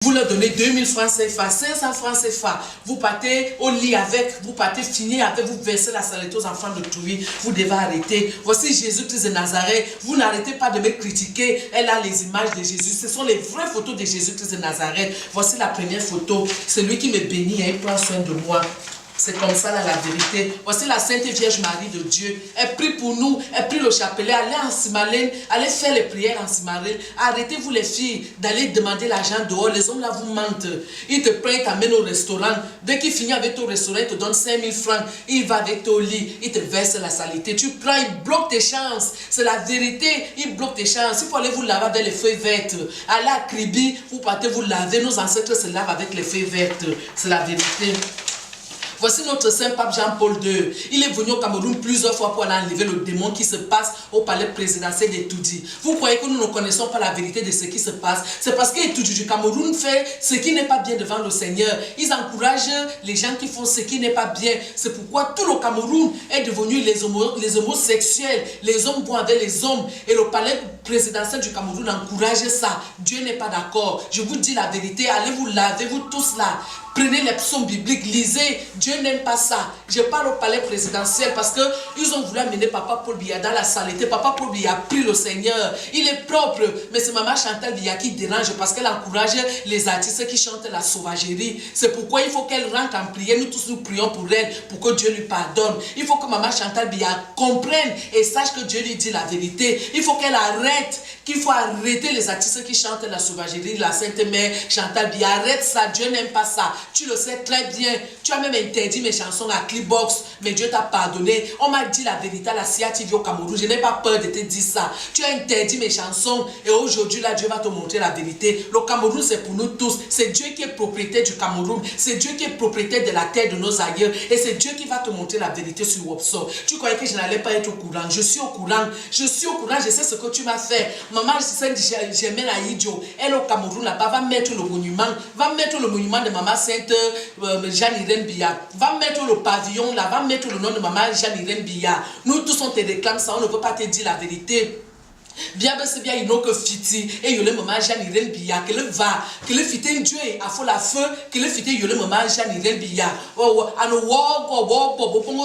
Vous leur donnez 2000 francs CFA, 500 francs CFA. Vous partez au lit avec, vous partez finir avec, vous versez la saleté aux enfants de Touy. Vous devez arrêter. Voici Jésus-Christ de Nazareth. Vous n'arrêtez pas de me critiquer. Elle a les images de Jésus. Ce sont les vraies photos de Jésus-Christ de Nazareth. Voici la première photo. C'est lui qui me bénit et il prend soin de moi. C'est comme ça là, la vérité. Voici la Sainte Vierge Marie de Dieu. Elle prie pour nous. Elle prie le chapelet. Allez en Simalène. Allez faire les prières en Simalène. Arrêtez-vous les filles d'aller demander l'argent dehors. Les hommes là vous mentent. Ils te prennent, t'amènent au restaurant. Dès qu'il finit avec ton restaurant, il te donne 5000 francs. Il va avec ton lit. Il te verse la saleté. Tu prends, il bloque tes chances. C'est la vérité. Il bloque tes chances. Il faut aller vous laver avec les feuilles vertes. Allez à Kribi. Vous partez vous laver. Nos ancêtres se lavent avec les feuilles vertes. C'est la vérité. Voici notre Saint Pape Jean-Paul II. Il est venu au Cameroun plusieurs fois pour aller enlever le démon qui se passe au palais présidentiel d'Etoudi. Vous croyez que nous ne connaissons pas la vérité de ce qui se passe? C'est parce qu'Etoudi du Cameroun fait ce qui n'est pas bien devant le Seigneur. Ils encouragent les gens qui font ce qui n'est pas bien. C'est pourquoi tout le Cameroun est devenu les homosexuels. Les hommes vont avec les hommes. Et le palais présidentiel du Cameroun encourage ça. Dieu n'est pas d'accord. Je vous dis la vérité. Allez vous laver, vous tous là. Prenez les psaumes bibliques, lisez. Dieu n'aime pas ça. Je parle au palais présidentiel parce qu'ils ont voulu amener Papa Paul Biya dans la saleté. Papa Paul Biya a pris le Seigneur. Il est propre. Mais c'est Maman Chantal Biya qui dérange parce qu'elle encourage les artistes qui chantent la sauvagerie. C'est pourquoi il faut qu'elle rentre en prière. Nous tous nous prions pour elle, pour que Dieu lui pardonne. Il faut que Maman Chantal Biya comprenne et sache que Dieu lui dit la vérité. Il faut qu'elle arrête, qu'il faut arrêter les artistes qui chantent la sauvagerie. La Sainte Mère Chantal Biya, arrête ça. Dieu n'aime pas ça. Tu le sais très bien. Tu as même interdit mes chansons à Clipbox, mais Dieu t'a pardonné. On m'a dit la vérité à la CIA TV au Cameroun. Je n'ai pas peur de te dire ça. Tu as interdit mes chansons et aujourd'hui là, Dieu va te montrer la vérité. Le Cameroun, c'est pour nous tous. C'est Dieu qui est propriétaire du Cameroun. C'est Dieu qui est propriétaire de la terre de nos aïeux. Et c'est Dieu qui va te montrer la vérité sur Wopso. Tu croyais que je n'allais pas être au courant. Je suis au courant. Je suis au courant. Je sais ce que tu m'as fait. Maman, j'aimais la Idjo. Elle au Cameroun là-bas va mettre le monument. Va mettre le monument de Maman Sainte Jeanne-Irène Biya. Va mettre le pavillon là, va mettre le nom de Maman Jeanne-Irène Biya. Nous tous on te réclame ça, on ne peut pas te dire la vérité. Bien, c'est bien, il n'a que fiti et il y a le maman Jeanne-Irène Biya, que le va, que le fiti Dieu et à fond la feu, que le fiti il y a le maman Jeanne-Irène Biya. Oh, ano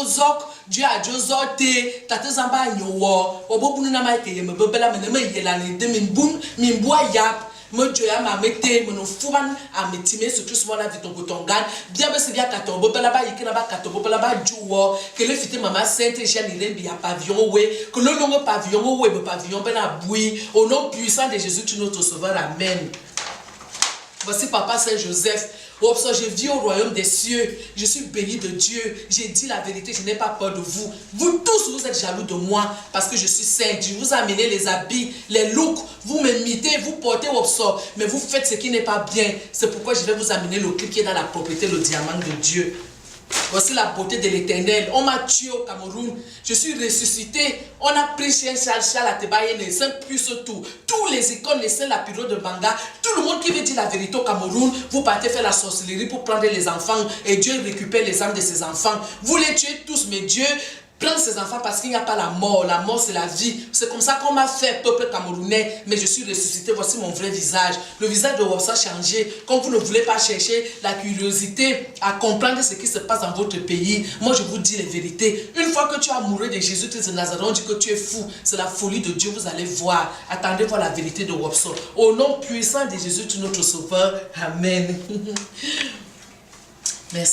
zok, Dieu a Dieu zote, tate zamba nyowo, obobunu na ma ke yeme bebela menema yela ne de min bua yap. Mon Dieu m'a mette mon fouman a metime surtout ce moment-là ton botongan bien c'est bien katombo là-bas yiki là-bas katombo là-bas juo que le fité maman Sainte Jeanne-Irène Biya pavillon ouais que le long pavillon ouais le pavillon ben a boui au nom puissant de Jésus tu notre sauveur amen. Voici Papa Saint Joseph. Oh, je vis au royaume des cieux. Je suis béni de Dieu. J'ai dit la vérité. Je n'ai pas peur de vous. Vous tous, vous êtes jaloux de moi parce que je suis sainte. Je vous ai amené les habits, les looks. Vous m'imitez, vous portez au sort. Mais vous faites ce qui n'est pas bien. C'est pourquoi je vais vous amener le clip qui est dans la propriété, le diamant de Dieu. Voici la beauté de l'Éternel. On m'a tué au Cameroun. Je suis ressuscité. On a pris chien Charles Atebaye, les saints plus tout. Tous les icônes, les saints lapidaux de Banga. Tout le monde qui veut dire la vérité au Cameroun, vous partez faire la sorcellerie pour prendre les enfants et Dieu récupère les âmes de ses enfants. Vous les tuez tous, mais Dieu prends ses enfants parce qu'il n'y a pas la mort. La mort, c'est la vie. C'est comme ça qu'on m'a fait, peuple camerounais. Mais je suis ressuscité. Voici mon vrai visage. Le visage de Wopso a changé. Comme vous ne voulez pas chercher la curiosité à comprendre ce qui se passe dans votre pays, moi, je vous dis les vérités. Une fois que tu as mouru de Jésus-Christ de Nazareth, on dit que tu es fou. C'est la folie de Dieu. Vous allez voir. Attendez voir la vérité de Wopso. Au nom puissant de Jésus, tu es notre sauveur. Amen. Merci.